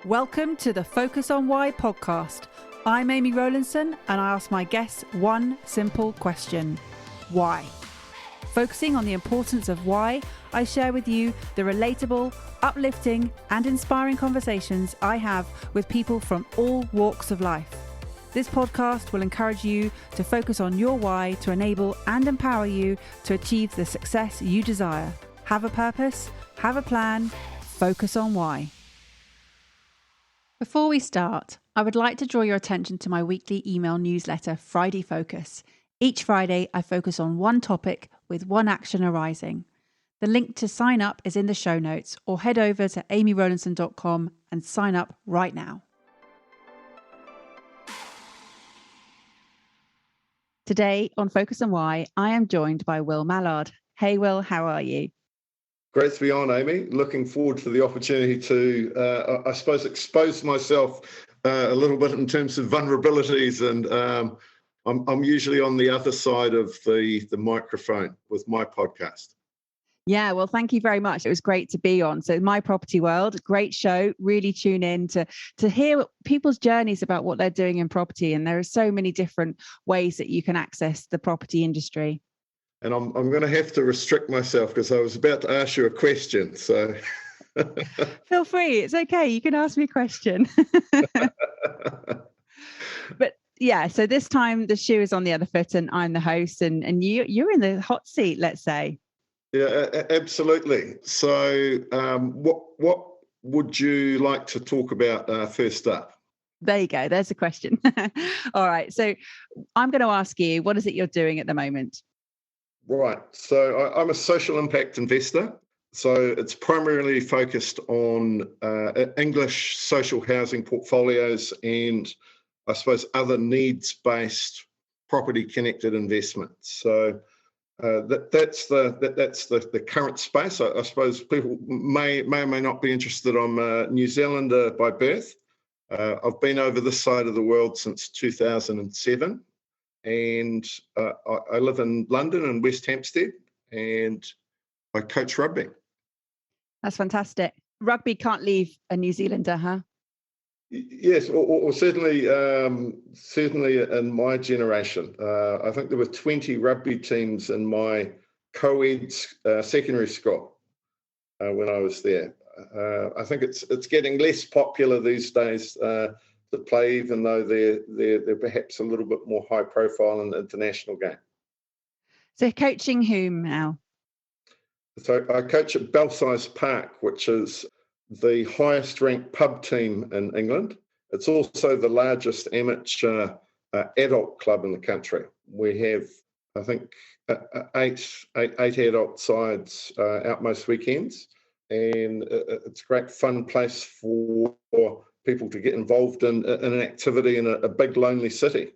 Welcome to the Focus on Why podcast. I'm Amy Rowlandson and I ask my guests one simple question. Why? Focusing on the importance of why, I share with you the relatable, uplifting and inspiring conversations I have with people from all walks of life. This podcast will encourage you to focus on your why to enable and empower you to achieve the success you desire. Have a purpose, have a plan, focus on why. Before we start, I would like to draw your attention to my weekly email newsletter, Friday Focus. Each Friday, I focus on one topic with one action arising. The link to sign up is in the show notes, or head over to amyrowlandson.com and sign up right now. Today on Focus on Why, I am joined by Will Mallard. Hey Will, how are you? Great to be on, Amy. Looking forward to the opportunity to, I suppose, expose myself a little bit in terms of vulnerabilities. And I'm usually on the other side of the microphone with my podcast. Yeah, well, thank you very much. It was great to be on. So My Property World, great show. Really tune in to hear people's journeys about what they're doing in property. And there are so many different ways that you can access the property industry. And I'm going to have to restrict myself because I was about to ask you a question. So feel free. It's okay. You can ask me a question. But yeah, so this time the shoe is on the other foot and I'm the host and you're in the hot seat, let's say. Yeah, absolutely. So what would you like to talk about first up? There you go. There's a question. All right. So I'm going to ask you, what is it you're doing at the moment? Right. So I'm a social impact investor. So it's primarily focused on English social housing portfolios and I suppose other needs-based property-connected investments. So that's the current space. I suppose people may or may not be interested. I'm a New Zealander by birth. I've been over this side of the world since 2007. And I live in London and West Hampstead, and I coach rugby. That's fantastic. Rugby can't leave a New Zealander, huh? Yes, or certainly in my generation. I think there were 20 rugby teams in my co-ed secondary school when I was there. I think it's getting less popular these days to play, even though they're perhaps a little bit more high profile in the international game. So coaching whom now? So I coach at Belsize Park, which is the highest ranked pub team in England. It's also the largest amateur adult club in the country. We have, I think, eight adult sides out most weekends. And it's a great fun place for people to get involved in an activity in a big, lonely city.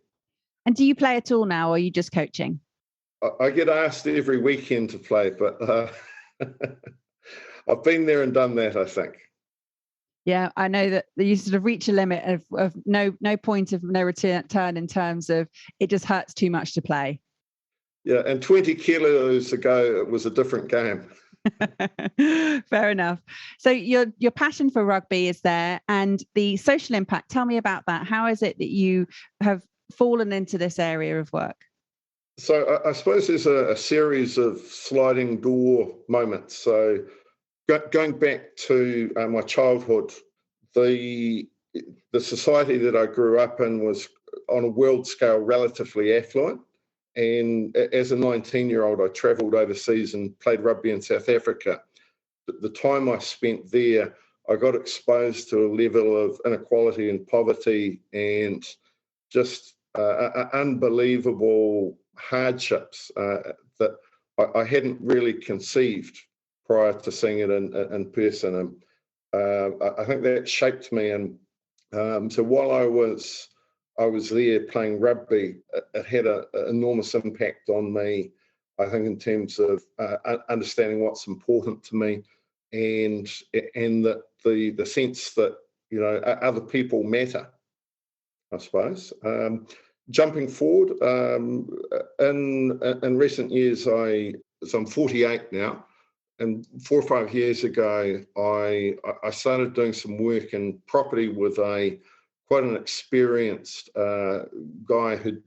And do you play at all now, or are you just coaching? I get asked every weekend to play, but I've been there and done that, I think. Yeah, I know that you sort of reach a limit of no point of no return in terms of it just hurts too much to play. Yeah, and 20 kilos ago, it was a different game. Fair enough. So your passion for rugby is there, and the social impact. Tell me about that. How is it that you have fallen into this area of work? So I suppose there's a series of sliding door moments. So going back to my childhood, the society that I grew up in was on a world scale relatively affluent. And as a 19-year-old, I travelled overseas and played rugby in South Africa. The time I spent there, I got exposed to a level of inequality and poverty and just unbelievable hardships that I hadn't really conceived prior to seeing it in person. And I think that shaped me. And so while I was there playing rugby, it had an enormous impact on me, I think, in terms of understanding what's important to me and that the sense that, you know, other people matter, I suppose. Jumping forward, in recent years, so I'm 48 now, and 4 or 5 years ago, I started doing some work in property with quite an experienced guy who'd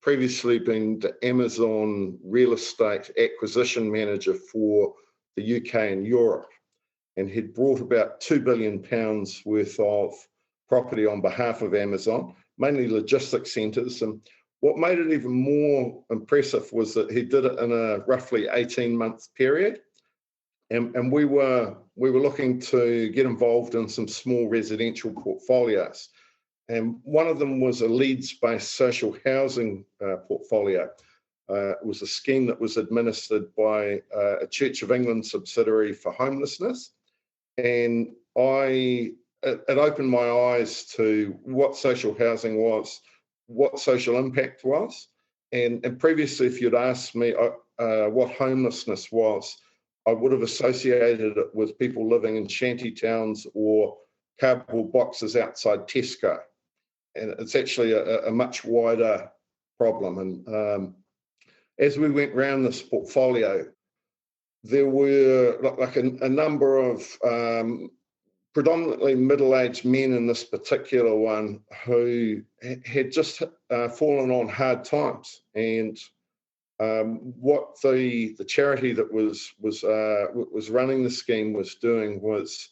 previously been the Amazon real estate acquisition manager for the UK and Europe, and he'd brought about £2 billion worth of property on behalf of Amazon, mainly logistics centres. And what made it even more impressive was that he did it in a roughly 18-month period. And we were looking to get involved in some small residential portfolios. And one of them was a Leeds-based social housing portfolio. It was a scheme that was administered by a Church of England subsidiary for homelessness. And it opened my eyes to what social housing was, what social impact was. And previously, if you'd asked me what homelessness was, I would have associated it with people living in shanty towns or cardboard boxes outside Tesco. And it's actually a much wider problem. And as we went around this portfolio, there were like a number of predominantly middle-aged men in this particular one who had just fallen on hard times. And what the charity that was running the scheme was doing was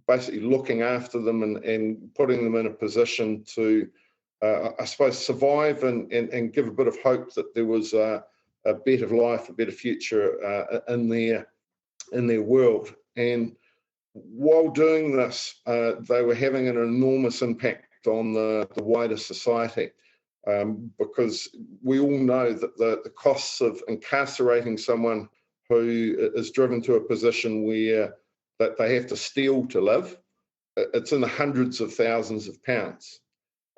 basically looking after them and putting them in a position to, I suppose, survive and give a bit of hope that there was a better life, a better future in their world. And while doing this, they were having an enormous impact on the wider society, because we all know that the costs of incarcerating someone who is driven to a position where that they have to steal to live, it's in the hundreds of thousands of pounds.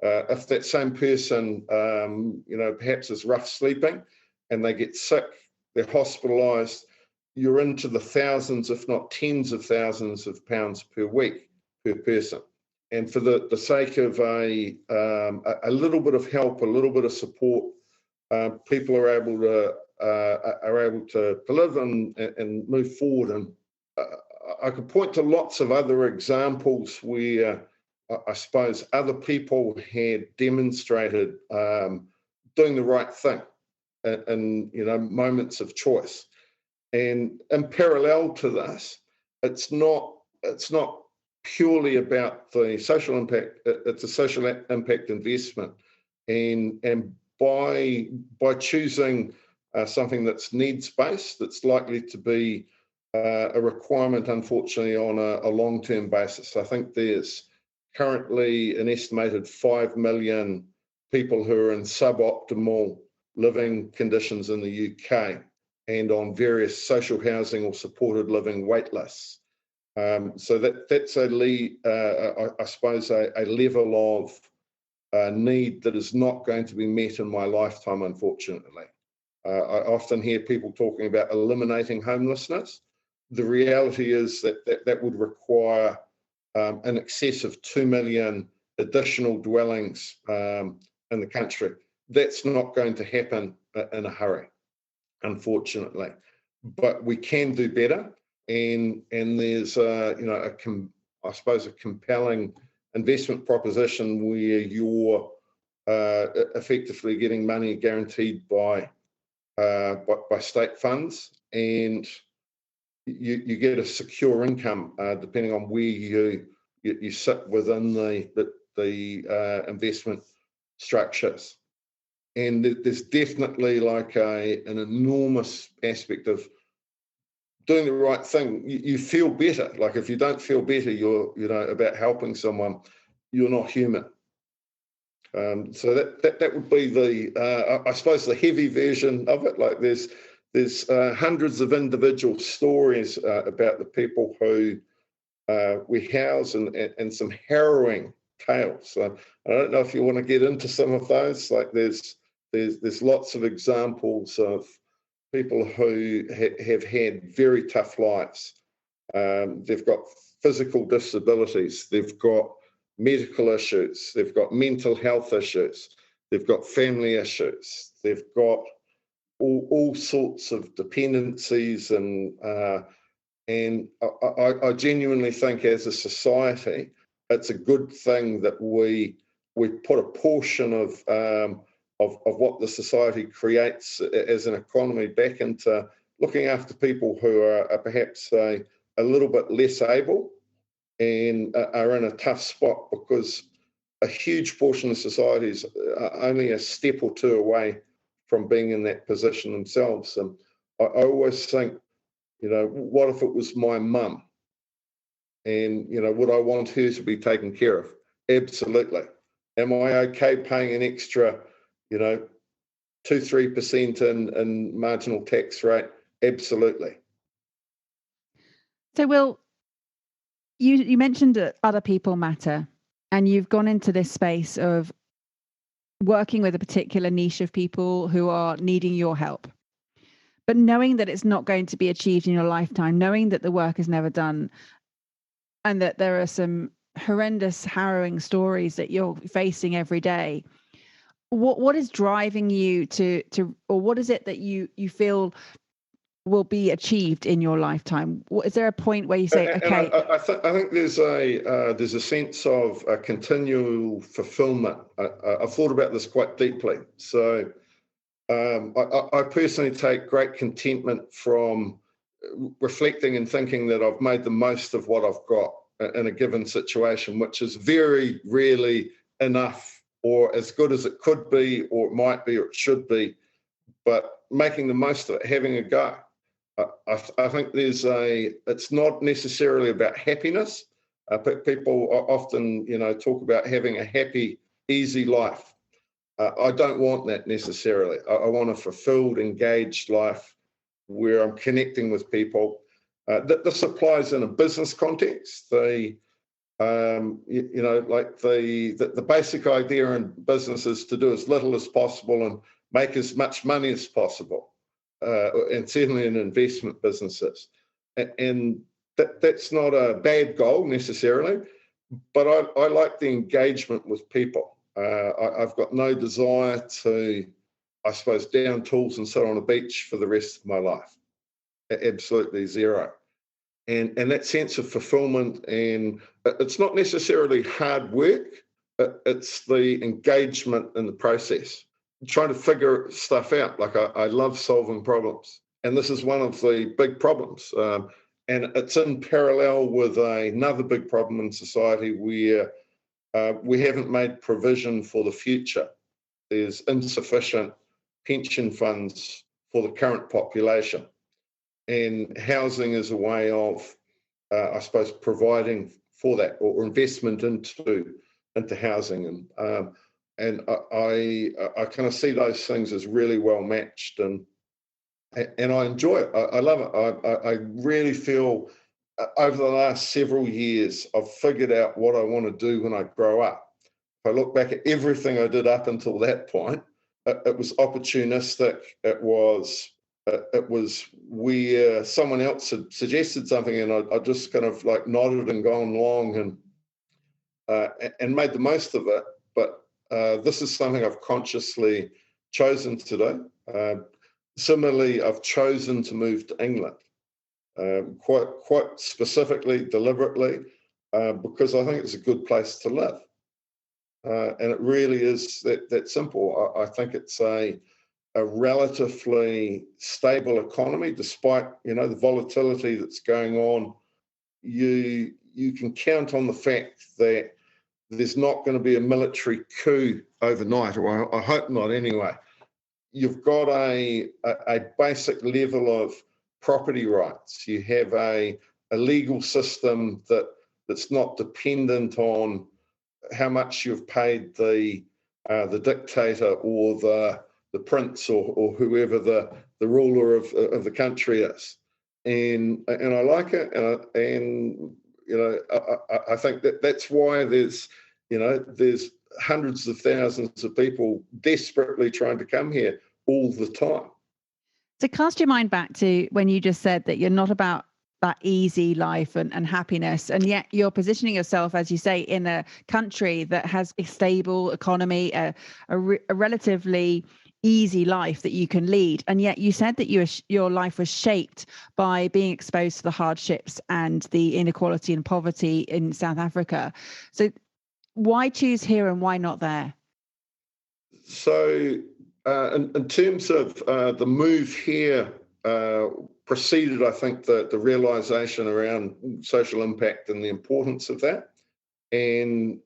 If that same person, perhaps is rough sleeping and they get sick, they're hospitalised, you're into the thousands, if not tens of thousands of pounds per week per person. And for the sake of a little bit of help, a little bit of support, people are able to live and move forward. And I could point to lots of other examples where I suppose other people had demonstrated doing the right thing in moments of choice. And in parallel to this, it's not purely about the social impact. It's a social impact investment, and by choosing something that's needs-based, that's likely to be a requirement, unfortunately, on a long-term basis. I think there's currently an estimated 5 million people who are in suboptimal living conditions in the UK and on various social housing or supported living wait lists. So that's I suppose a level of need that is not going to be met in my lifetime, unfortunately. I often hear people talking about eliminating homelessness. The reality is that would require in excess of 2 million additional dwellings in the country. That's not going to happen in a hurry, unfortunately. But we can do better, and there's I suppose a compelling investment proposition where you're effectively getting money guaranteed by state funds, and you get a secure income depending on where you sit within the investment structures. And there's definitely like an enormous aspect of doing the right thing. You feel better. Like if you don't feel better, about helping someone, you're not human. So that would be I suppose the heavy version of it. Like there's hundreds of individual stories about the people who we house and some harrowing tales. So I don't know if you want to get into some of those. Like there's lots of examples of people who have had very tough lives. They've got physical disabilities, they've got medical issues, they've got mental health issues, they've got family issues, they've got all sorts of dependencies and And I genuinely think as a society, it's a good thing that we put a portion of what the society creates as an economy back into looking after people who are perhaps a little bit less able and are in a tough spot, because a huge portion of society is only a step or two away from being in that position themselves. And I always think, what if it was my mum? And, would I want her to be taken care of? Absolutely. Am I okay paying an extra, 2-3% in marginal tax rate? Absolutely. So, Will, you mentioned that other people matter, and you've gone into this space of working with a particular niche of people who are needing your help. But knowing that it's not going to be achieved in your lifetime, knowing that the work is never done, and that there are some horrendous, harrowing stories that you're facing every day, what is driving you to or what is it that you feel will be achieved in your lifetime? Is there a point where you say, okay? I think there's a sense of a continual fulfilment. I've thought about this quite deeply. So I personally take great contentment from reflecting and thinking that I've made the most of what I've got in a given situation, which is very rarely enough or as good as it could be or it might be or it should be, but making the most of it, having a go. I think it's not necessarily about happiness. People often, talk about having a happy, easy life. I don't want that necessarily. I want a fulfilled, engaged life where I'm connecting with people. This applies in a business context. The basic idea in business is to do as little as possible and make as much money as possible. And certainly in investment businesses. And that's not a bad goal necessarily, but I like the engagement with people. I've got no desire to, I suppose, down tools and sit on a beach for the rest of my life. Absolutely zero. And that sense of fulfillment, and it's not necessarily hard work, it's the engagement in the process. Trying to figure stuff out. Like I love solving problems, and this is one of the big problems. And it's in parallel with another big problem in society where we haven't made provision for the future. There's insufficient pension funds for the current population, and housing is a way of, I suppose, providing for that or investment into housing. And I kind of see those things as really well matched, and I enjoy it. I love it. I really feel over the last several years, I've figured out what I want to do when I grow up. If I look back at everything I did up until that point, it was opportunistic. It was where someone else had suggested something, and I just kind of like nodded and gone along and made the most of it. But this is something I've consciously chosen to do. Similarly, I've chosen to move to England, quite specifically, deliberately, because I think it's a good place to live. And it really is that simple. I think it's a relatively stable economy, despite the volatility that's going on. You can count on the fact that there's not going to be a military coup overnight, or I hope not anyway. You've got a basic level of property rights. You have a legal system that's not dependent on how much you've paid the dictator or the prince or whoever the ruler of the country is. And I like it, and I think that's why there's hundreds of thousands of people desperately trying to come here all the time. So cast your mind back to when you just said that you're not about that easy life and happiness, and yet you're positioning yourself, as you say, in a country that has a stable economy, a relatively easy life that you can lead. And yet you said that your life was shaped by being exposed to the hardships and the inequality and poverty in South Africa. So why choose here and why not there? So in terms of the move here, preceded, I think, the realization around social impact and the importance of that. And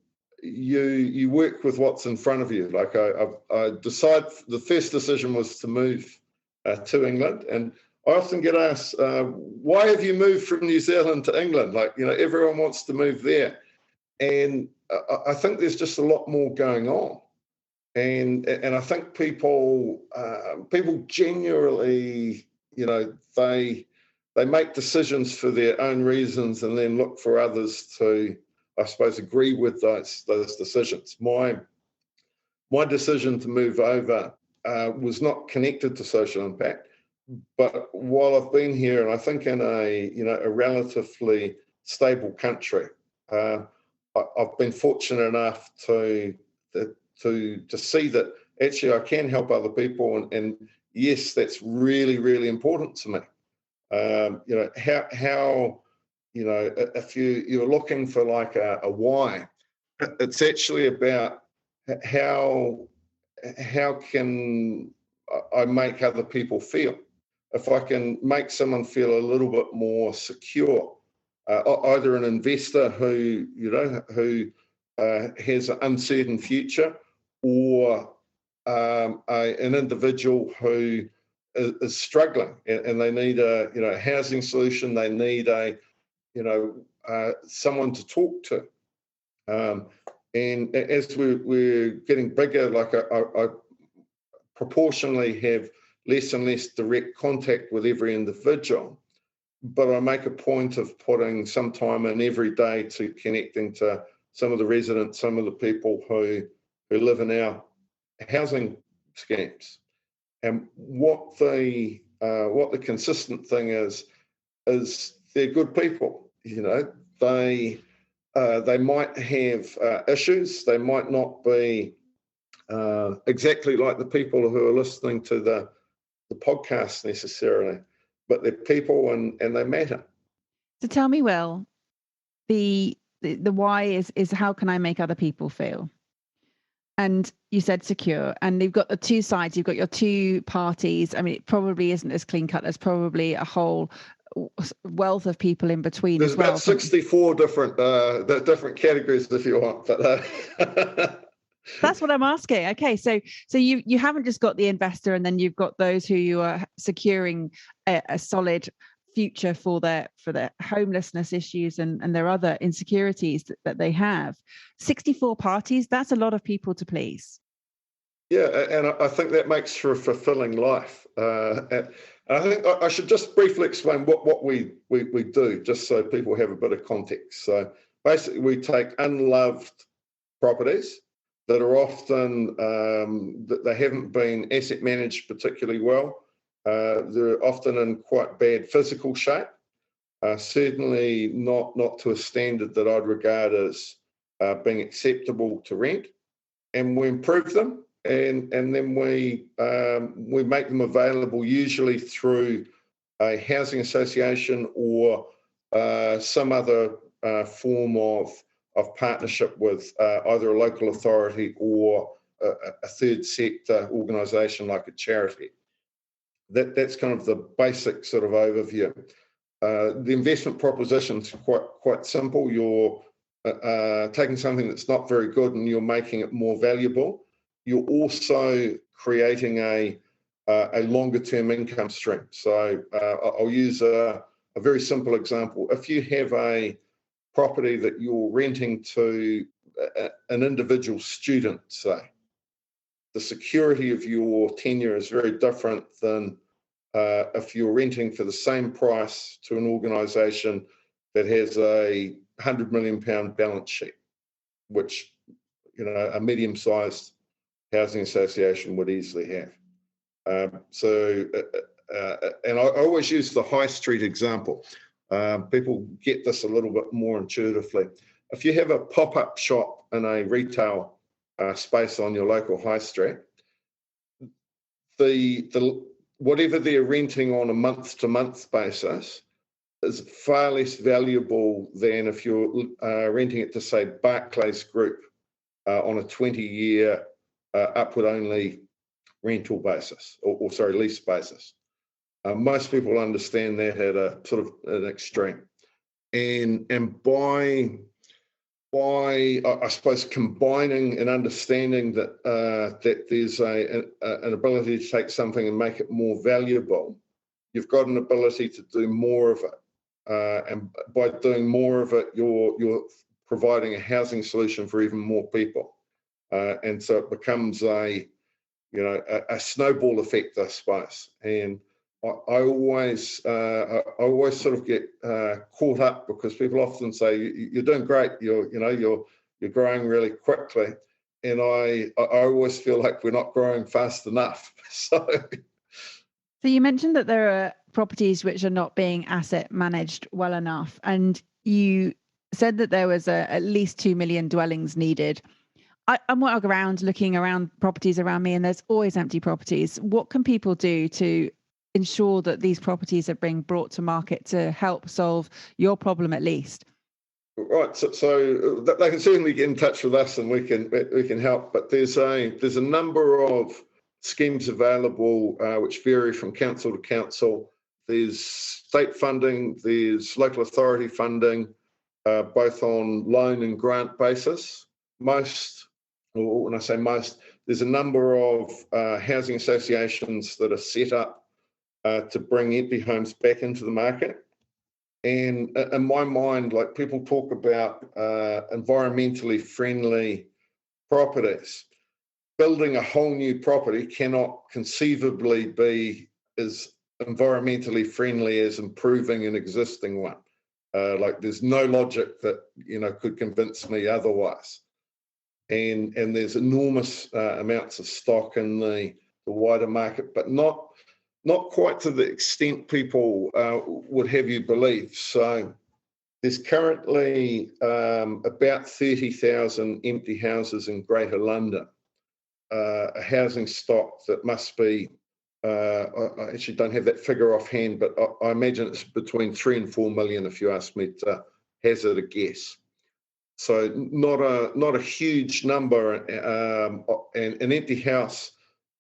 you work with what's in front of you. Like I decide, the first decision was to move to England. And I often get asked, why have you moved from New Zealand to England? Like, everyone wants to move there. And I think there's just a lot more going on. And I think people genuinely, they make decisions for their own reasons and then look for others to, I suppose, agree with those decisions. My decision to move over was not connected to social impact, but while I've been here, and I think in a relatively stable country, I've been fortunate enough to see that actually I can help other people, and yes, that's really, really important to me. How if you're looking for like a why, it's actually about how can I make other people feel. If I can make someone feel a little bit more secure, either an investor who has an uncertain future, or an individual who is struggling and they need a housing solution, they need someone to talk to. And as we're getting bigger, like I proportionally have less and less direct contact with every individual, but I make a point of putting some time in every day to connecting to some of the residents, some of the people who live in our housing schemes. And what the consistent thing is they're good people. They might have issues. They might not be exactly like the people who are listening to the podcast necessarily, but they're people and they matter. So tell me, Will, the why is how can I make other people feel? And you said secure, and you've got the two sides. You've got your two parties. I mean, it probably isn't as clean cut. There's probably a whole wealth of people in between. There's as well. About 64 different categories, if you want. But that's what I'm asking. Okay, so you haven't just got the investor, and then you've got those who you are securing a solid future for their homelessness issues and their other insecurities that they have. 64 parties, that's a lot of people to please. Yeah, and I think that makes for a fulfilling life. And I think I should just briefly explain what we do, just so people have a bit of context. So basically, we take unloved properties that are often, that they haven't been asset managed particularly well. They're often in quite bad physical shape, certainly not to a standard that I'd regard as being acceptable to rent. And we improve them, and then we make them available, usually through a housing association or some other form of partnership with either a local authority or a third sector organisation like a charity. That's kind of the basic sort of overview. The investment proposition is quite simple. You're taking something that's not very good and you're making it more valuable. You're also creating a longer term income stream. So I'll use a very simple example. If you have a property that you're renting to an individual student, say, the security of your tenure is very different than if you're renting for the same price to an organisation that has a £100 million balance sheet, which a medium-sized housing association would easily have. And I always use the high street example. People get this a little bit more intuitively. If you have a pop-up shop in a retail space on your local high street, the whatever they're renting on a month-to-month basis is far less valuable than if you're renting it to, say, Barclays Group on a 20-year upward-only rental basis, or sorry, lease basis. Most people understand that at a sort of an extreme, and by I suppose combining and understanding that that there's an ability to take something and make it more valuable, you've got an ability to do more of it, and by doing more of it, you're providing a housing solution for even more people, and so it becomes a snowball effect, I suppose. And I always sort of get caught up because people often say you're doing great, you're growing really quickly, and I always feel like we're not growing fast enough. So you mentioned that there are properties which are not being asset managed well enough, and you said that there was at least 2 million dwellings needed. I'm looking around properties around me, and there's always empty properties. What can people do to ensure that these properties are being brought to market to help solve your problem at least? Right, so they can certainly get in touch with us, and we can help. But there's a number of schemes available which vary from council to council. There's state funding, there's local authority funding, both on loan and grant basis. When I say most, there's a number of housing associations that are set up to bring empty homes back into the market. And in my mind, like, people talk about environmentally friendly properties. Building a whole new property cannot conceivably be as environmentally friendly as improving an existing one. There's no logic that could convince me otherwise. And there's enormous amounts of stock in the wider market, but not quite to the extent people would have you believe. So there's currently about 30,000 empty houses in Greater London, a housing stock that must be, I actually don't have that figure offhand, but I imagine it's between 3 and 4 million if you ask me to hazard a guess. So not a huge number, and an empty house.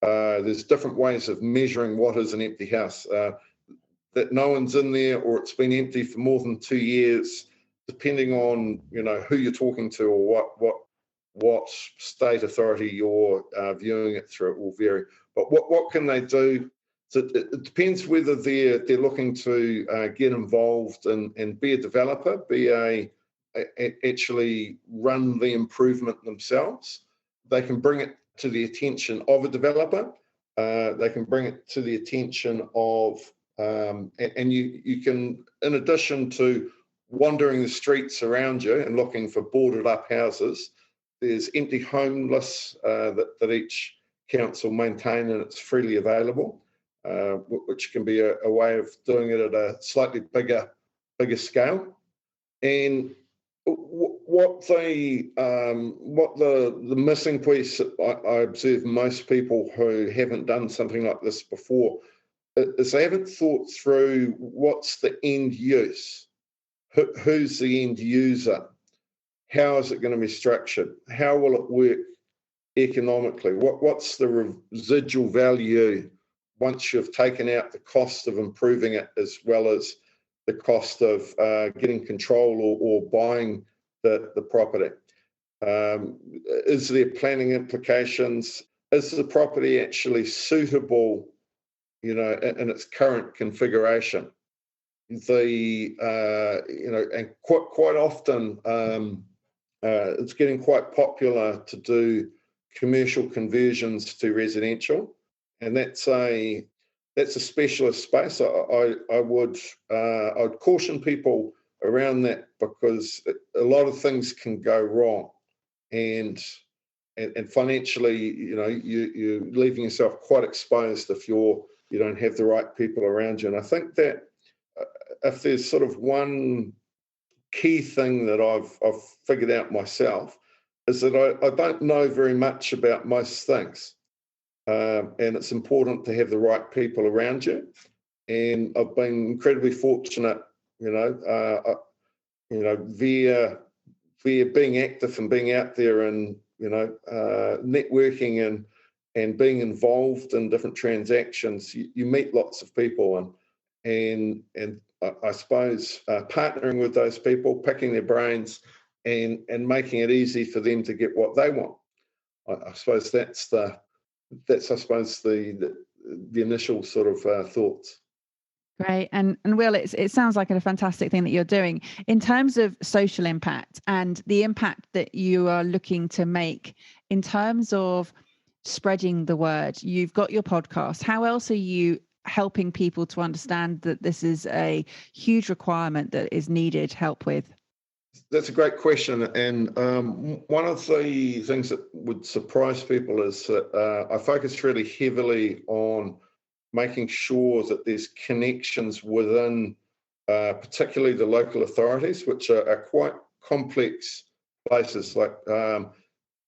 There's different ways of measuring what is an empty house. That no one's in there, or it's been empty for more than 2 years, depending on who you're talking to, or what state authority you're viewing it through. It will vary. But what can they do? So it depends whether they're looking to get involved and be a developer, actually run the improvement themselves. They can bring it to the attention of a developer. They can bring it to the attention of, and you can, in addition to wandering the streets around you and looking for boarded up houses, there's empty home lists that each council maintain, and it's freely available, which can be a way of doing it at a slightly bigger scale. And what the missing piece I observe most people who haven't done something like this before is they haven't thought through what's the end use, who's the end user, how is it going to be structured, how will it work economically, what's the residual value once you've taken out the cost of improving it as well as the cost of getting control or buying the property. Is there planning implications? Is the property actually suitable, in its current configuration? And quite often it's getting quite popular to do commercial conversions to residential, and that's a specialist space. I'd caution people around that, because a lot of things can go wrong, and financially, you're leaving yourself quite exposed if you don't have the right people around you. And I think that if there's sort of one key thing that I've figured out myself, is that I don't know very much about most things. and it's important to have the right people around you. And I've been incredibly fortunate, via being active and being out there and networking and being involved in different transactions. You meet lots of people, and I suppose partnering with those people, picking their brains, and making it easy for them to get what they want. I suppose that's the initial sort of thoughts. Great. And Will, it sounds like a fantastic thing that you're doing in terms of social impact and the impact that you are looking to make in terms of spreading the word. You've got your podcast. How else are you helping people to understand that this is a huge requirement that is needed help with? That's a great question. And one of the things that would surprise people is that I focus really heavily on making sure that there's connections within particularly the local authorities, which are quite complex places.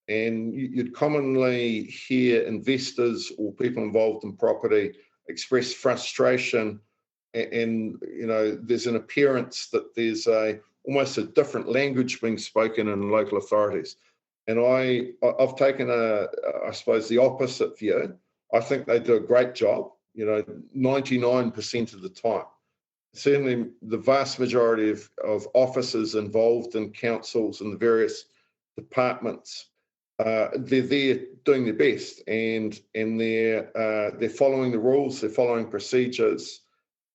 And you'd commonly hear investors or people involved in property express frustration, and there's an appearance that there's almost a different language being spoken in local authorities. And I've taken I suppose the opposite view. I think they do a great job, 99% of the time. Certainly the vast majority of officers involved in councils and the various departments, they're there doing their best, and they're following the rules, they're following procedures,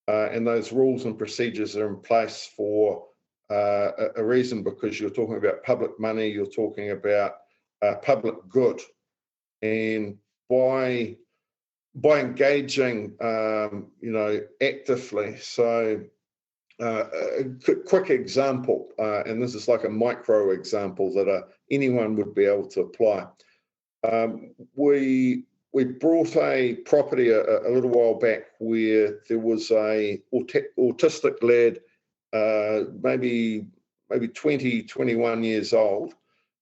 and those rules and procedures are in place for a reason, because you're talking about public money, you're talking about public good. And by engaging, actively. So a quick example, and this is like a micro example that anyone would be able to apply. We brought a property a little while back where there was a autistic lad, maybe 20, 21 years old.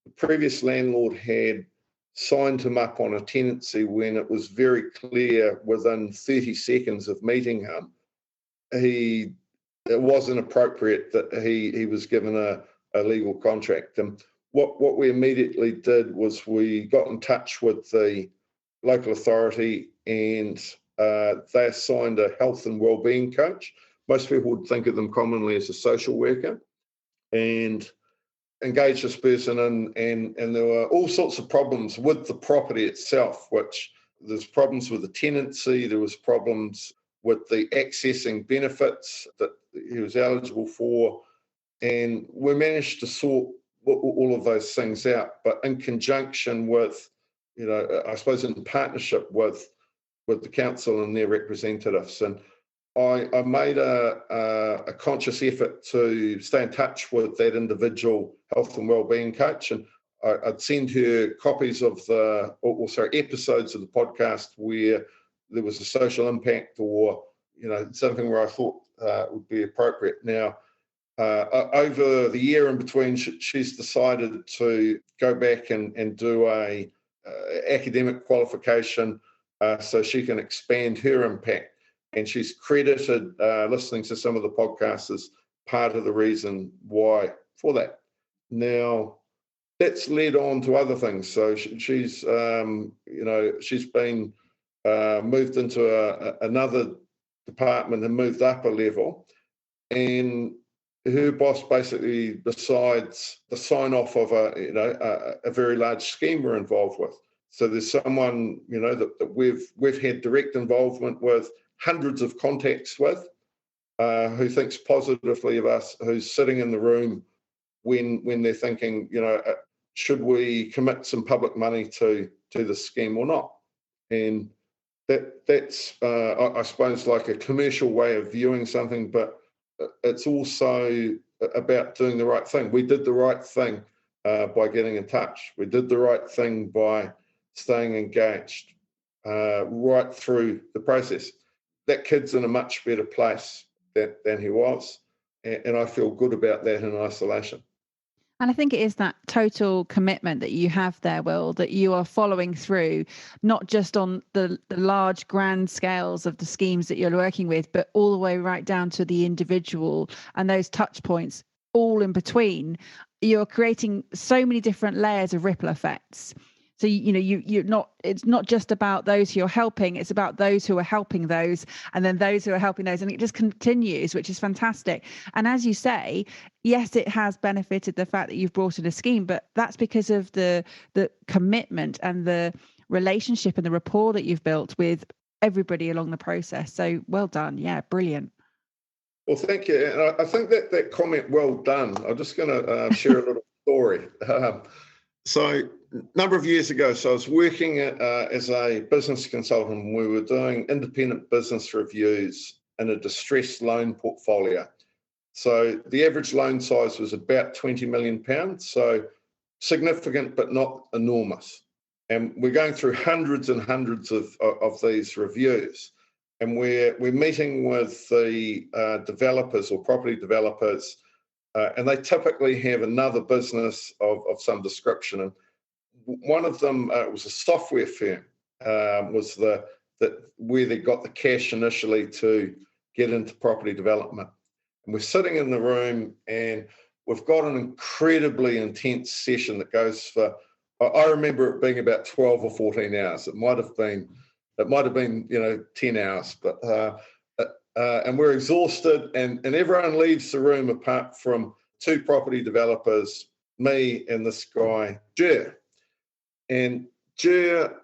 The previous landlord had signed him up on a tenancy when it was very clear within 30 seconds of meeting him, it wasn't appropriate that he was given a legal contract. And what we immediately did was we got in touch with the local authority, and they assigned a health and wellbeing coach. Most people would think of them commonly as a social worker, and engaged this person, and there were all sorts of problems with the property itself, which there's problems with the tenancy, there was problems with the accessing benefits that he was eligible for, and we managed to sort all of those things out, but in conjunction with, I suppose in partnership with the council and their representatives. And I made a conscious effort to stay in touch with that individual health and wellbeing coach, and I'd send her copies of episodes of the podcast where there was a social impact, or something where I thought would be appropriate. Now, over the year in between, she's decided to go back and do a academic qualification so she can expand her impact. And she's credited listening to some of the podcasts as part of the reason why for that. Now, that's led on to other things. So she's been moved into another department and moved up a level. And her boss basically decides the sign off of a very large scheme we're involved with. So there's someone that we've had direct involvement with, hundreds of contacts with, who thinks positively of us, who's sitting in the room when they're thinking, should we commit some public money to the scheme or not? And that's I suppose like a commercial way of viewing something, but it's also about doing the right thing. We did the right thing by getting in touch. We did the right thing by staying engaged right through the process. That kid's in a much better place than he was, and I feel good about that in isolation. And I think it is that total commitment that you have there, Will, that you are following through, not just on the large grand scales of the schemes that you're working with, but all the way right down to the individual and those touch points all in between. You're creating so many different layers of ripple effects. So you're not, it's not just about those who you're helping, it's about those who are helping those, and then those who are helping those, and it just continues, which is fantastic. And as you say, yes, it has benefited the fact that you've brought in a scheme, but that's because of the commitment and the relationship and the rapport that you've built with everybody along the process. So well done. Yeah, brilliant. Well, thank you. And I think that comment, well done, I'm just going to share a little story. So a number of years ago, I was working as a business consultant, and we were doing independent business reviews in a distressed loan portfolio. So the average loan size was about £20 million, so significant but not enormous. And we're going through hundreds and hundreds of these reviews. And we're meeting with the developers or property developers, and they typically have another business of some description. And one of them was a software firm, was where they got the cash initially to get into property development. And we're sitting in the room, and we've got an incredibly intense session that goes for, I remember it being about 12 or 14 hours. It might have been 10 hours, but and we're exhausted, and everyone leaves the room apart from two property developers, me and this guy, Jer. And Jer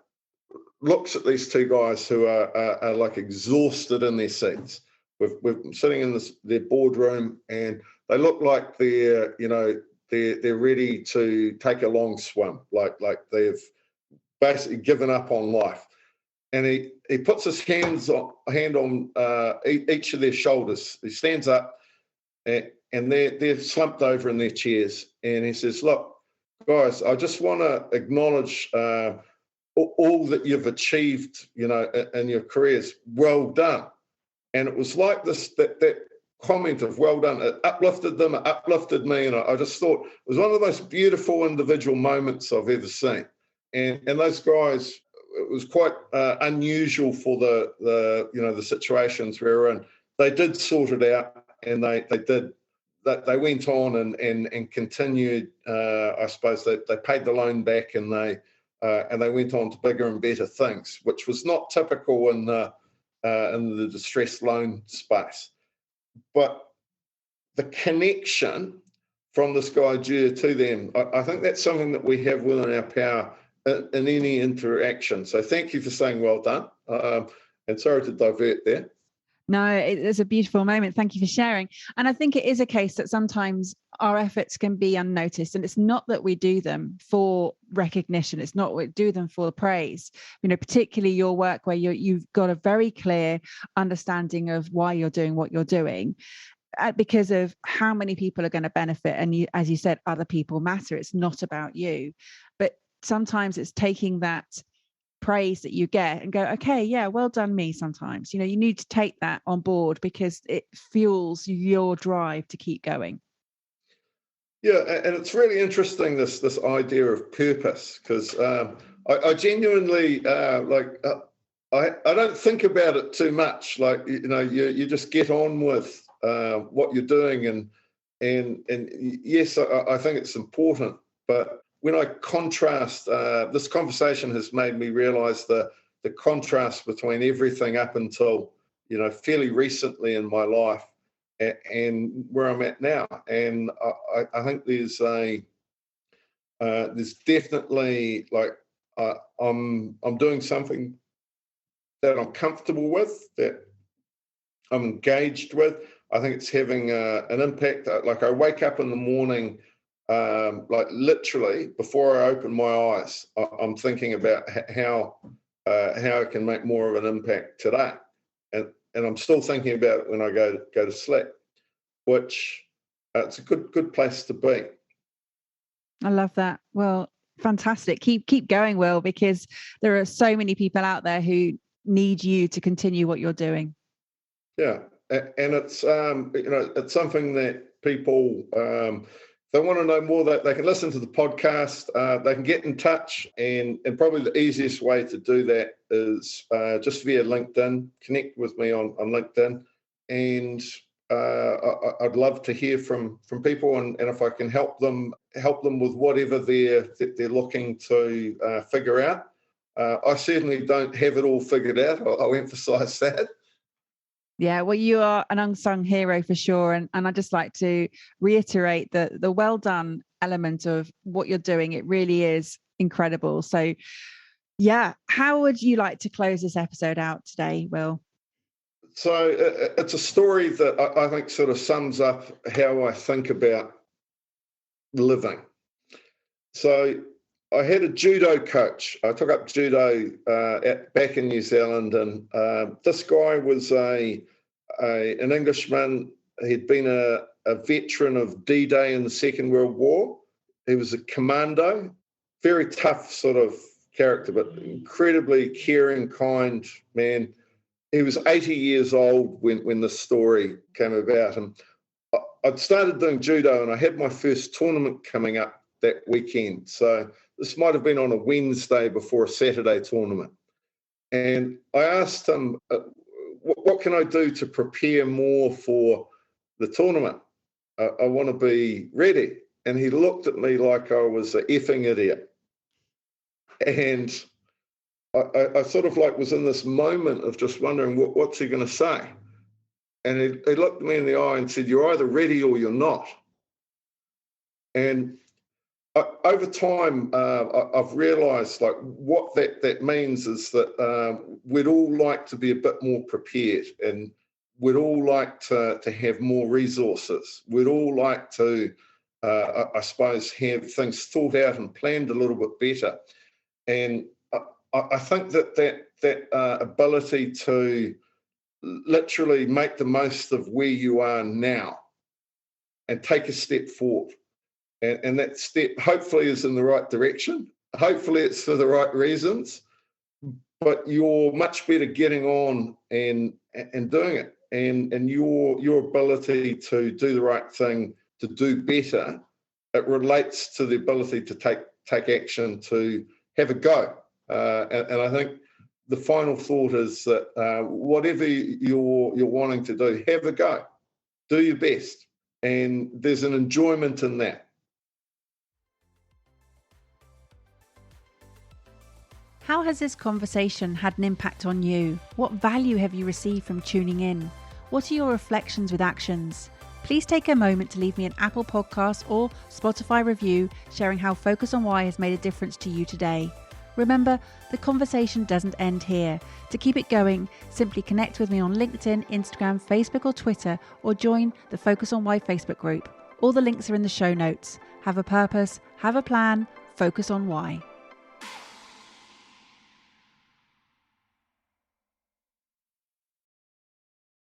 looks at these two guys who are like exhausted in their seats. We're sitting in their boardroom, and they look like they're ready to take a long swim, like they've basically given up on life. And he puts his hand on each of their shoulders. He stands up, and they're slumped over in their chairs. And he says, "Look, guys, I just want to acknowledge all that you've achieved, in your careers. Well done." And it was like that comment of well done. It uplifted them, it uplifted me, and I just thought it was one of the most beautiful individual moments I've ever seen. And those guys, it was quite unusual for the situations we were in. They did sort it out, and they went on and continued. I suppose they paid the loan back, and they went on to bigger and better things, which was not typical in the distressed loan space. But the connection from this guy Jer to them, I think that's something that we have within our power in any interaction. So thank you for saying well done. And sorry to divert there. No, it's a beautiful moment. Thank you for sharing. And I think it is a case that sometimes our efforts can be unnoticed. And it's not that we do them for recognition. It's not we do them for the praise. Particularly your work where you've got a very clear understanding of why you're doing what you're doing, because of how many people are going to benefit. And as you said, other people matter. It's not about you. But sometimes it's taking that praise that you get and go, okay, yeah, well done me. Sometimes, you need to take that on board because it fuels your drive to keep going. Yeah, and it's really interesting, this idea of purpose, because I genuinely I don't think about it too much. Like, you just get on with what you're doing, and yes, I think it's important, but when I contrast, this conversation has made me realise the contrast between everything up until fairly recently in my life and where I'm at now. And I think there's definitely I'm doing something that I'm comfortable with, that I'm engaged with. I think it's having an impact. Like, I wake up in the morning. Literally before I open my eyes, I'm thinking about how I can make more of an impact today, and I'm still thinking about it when I go to sleep, which it's a good place to be. I love that. Well, fantastic. Keep going, Will, because there are so many people out there who need you to continue what you're doing. Yeah, and it's it's something that people they want to know more, that they can listen to the podcast, they can get in touch, and probably the easiest way to do that is just via LinkedIn. Connect with me on LinkedIn, and I'd love to hear from people, and if I can help them with whatever they're looking to figure out. I certainly don't have it all figured out. I'll emphasise that. Yeah, well, you are an unsung hero for sure. And I'd just like to reiterate the well done element of what you're doing. It really is incredible. So, yeah, how would you like to close this episode out today, Will? So it's a story that I think sort of sums up how I think about living. So I had a judo coach. I took up judo back in New Zealand, and this guy was an Englishman. He'd been a veteran of D-Day in the Second World War. He was a commando, very tough sort of character, but incredibly caring, kind man. He was 80 years old when this story came about. And I'd started doing judo, and I had my first tournament coming up that weekend. So this might have been on a Wednesday before a Saturday tournament. And I asked him, what can I do to prepare more for the tournament? I want to be ready. And he looked at me like I was an effing idiot. And I sort of like was in this moment of just wondering, what's he going to say? And he looked me in the eye and said, you're either ready or you're not. And over time, I've realised like what that means is that we'd all like to be a bit more prepared, and we'd all like to have more resources. We'd all like to, I suppose, have things thought out and planned a little bit better. And I think that ability to literally make the most of where you are now and take a step forward. And that step hopefully is in the right direction. Hopefully it's for the right reasons, but you're much better getting on and doing it. And your ability to do the right thing, to do better, it relates to the ability to take action, to have a go. And I think the final thought is that whatever you're wanting to do, have a go, do your best. And there's an enjoyment in that. How has this conversation had an impact on you? What value have you received from tuning in? What are your reflections with actions? Please take a moment to leave me an Apple Podcast or Spotify review sharing how Focus on Why has made a difference to you today. Remember, the conversation doesn't end here. To keep it going, simply connect with me on LinkedIn, Instagram, Facebook or Twitter, or join the Focus on Why Facebook group. All the links are in the show notes. Have a purpose, have a plan, focus on why.